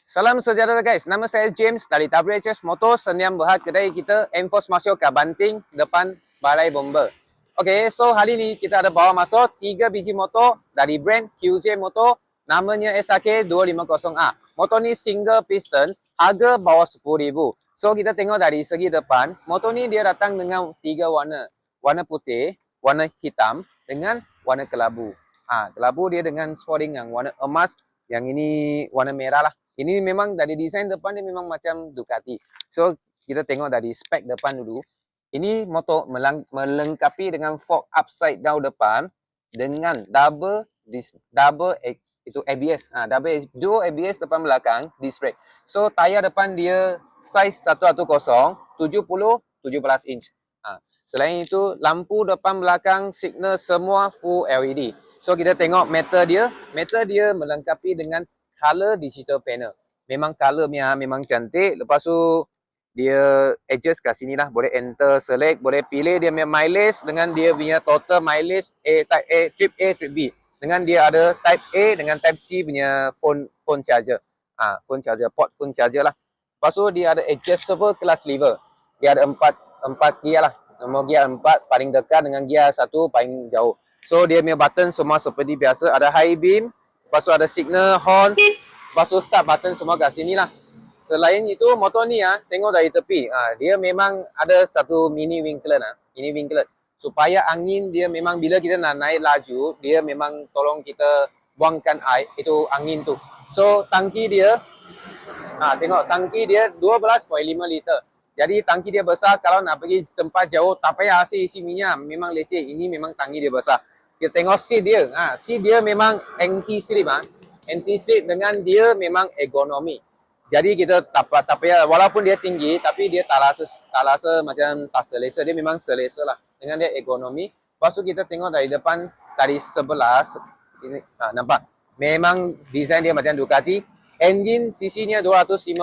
Salam sejahtera guys, nama saya James dari WHS Motor Seniam Berhad, kedai kita Enforce masuk ke Banting depan Balai Bomber. Okay, so hari ni kita ada bawa masuk 3 biji motor dari brand QJ Motor, namanya SAK 250A. Motor ni single piston, harga bawah 10,000. So kita tengok dari segi depan, motor ni dia datang dengan 3 warna. Warna putih, warna hitam dengan warna kelabu. Kelabu dia dengan sporting yang warna emas, yang ini warna merah lah. Ini memang dari desain depan dia memang macam Ducati. So kita tengok dari spek depan dulu. Ini motor melengkapi dengan fork upside down depan dengan double ABS. Dual ABS depan belakang disc brake. So tayar depan dia size 110 17 inch. Selain itu lampu depan belakang signal semua full LED. So kita tengok meter dia melengkapi dengan color digital panel. Memang colornya memang cantik. Lepas tu dia adjust kat sini lah. Boleh enter, select, boleh pilih dia punya mileage dengan dia punya total mileage type A, trip A, trip B. Dengan dia ada type A dengan type C punya phone charger. Phone charger, port phone charger lah. Lepas tu dia ada adjustable clutch lever. Dia ada 4 gear lah. Nombor gear 4 paling dekat dengan gear 1 paling jauh. So dia punya button semua seperti biasa. Ada high beam. Lepas tu ada signal, horn. Lepas tu start button semua kat sini lah. Selain itu motor ni tengok dari tepi. Dia memang ada satu mini winklet supaya angin dia memang bila kita nak naik laju, dia memang tolong kita buangkan air, itu angin tu. So tangki dia tengok tangki dia 12.5 liter. Jadi tangki dia besar, kalau nak pergi tempat jauh tak payah isi minyak, memang leceh. Ini memang tangki dia besar. Kita tengok seat dia. Seat dia memang anti-slip anti-slip dengan dia memang ergonomi. Jadi kita tak payah, walaupun dia tinggi tapi dia tak rasa macam tak selesa. Dia memang selesa lah dengan dia ergonomi. Lepas tu kita tengok dari depan, dari sebelah ini, nampak memang desain dia macam Ducati. Engine CC-nya 250,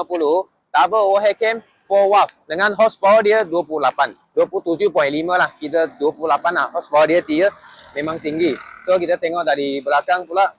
double overhead cam 4 watts dengan horsepower dia 27.5 lah. Kita 28 lah horsepower dia memang tinggi. So kita tengok dari belakang pula.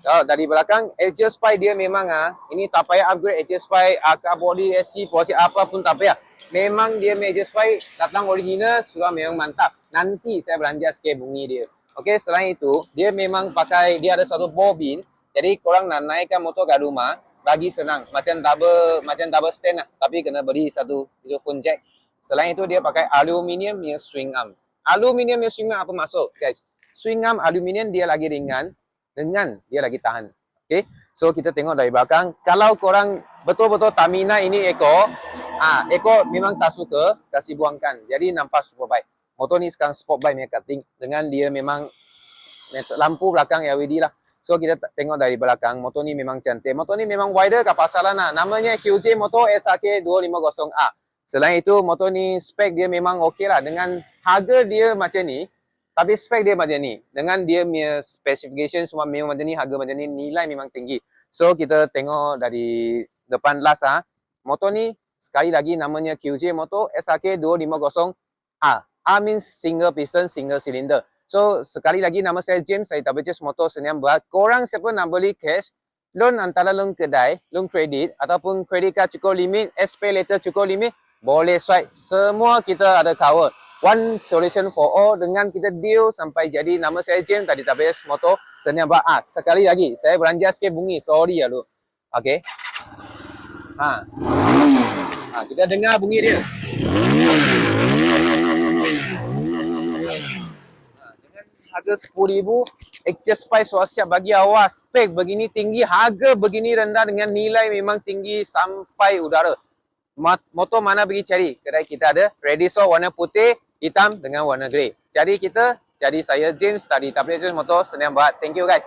Dari belakang exhaust pipe dia memang ini tak payah upgrade exhaust pipe, akar body, SC, posisi apa pun tak payah. Memang dia exhaust pipe datang original, sudah memang mantap. Nanti saya belanja sikit bunyi dia. Okey, selain itu dia memang pakai, dia ada satu bobin. Jadi korang nak naikkan motor kat rumah bagi senang, macam double stand lah, tapi kena beri satu phone jack. Selain itu dia pakai aluminium punya swing arm. Aluminium punya swing arm apa maksud guys? Swing arm aluminium dia lagi ringan dengan dia lagi tahan. Okay, so kita tengok dari belakang. Kalau korang betul-betul tak minat ini ekor memang tak suka, kasih buangkan. Jadi nampak super bike. Motor ni sekarang sport bike punya cutting dengan dia memang lampu belakang LED lah. So kita tengok dari belakang, motor ni memang cantik. Motor ni memang wider kat pasaran lah. Namanya QJ Motor SAK 250A. Selain itu motor ni spek dia memang okey lah. Dengan harga dia macam ni, tapi spek dia macam ni. Dengan dia punya specification semua memang macam ni, harga macam ni, nilai memang tinggi. So kita tengok dari depan last motor ni sekali lagi namanya QJ Motor SAK 250A. A means single piston, single cylinder. So sekali lagi nama saya James dari WHS Motor Seniam Berhad. Korang siapa nak beli cash, loan antara loan kedai, loan kredit ataupun kredit card cukup limit, SP later cukup limit, boleh swipe. Semua kita ada cover. One solution for all, dengan kita deal sampai jadi. Nama saya James dari WHS Motor Seniam Berhad. Sekali lagi saya belanja sikit bunyi, sorry ya lu. Okey. Kita dengar bunyi dia. Harga 10,000, exhaust pipe sudah siap bagi awak. Spek begini tinggi, harga begini rendah dengan nilai memang tinggi sampai udara. Motor mana pergi cari? Kedai kita ada Radiso warna putih, hitam dengan warna grey. Jadi saya James dari WHS Motor Seniam Berhad. Thank you guys.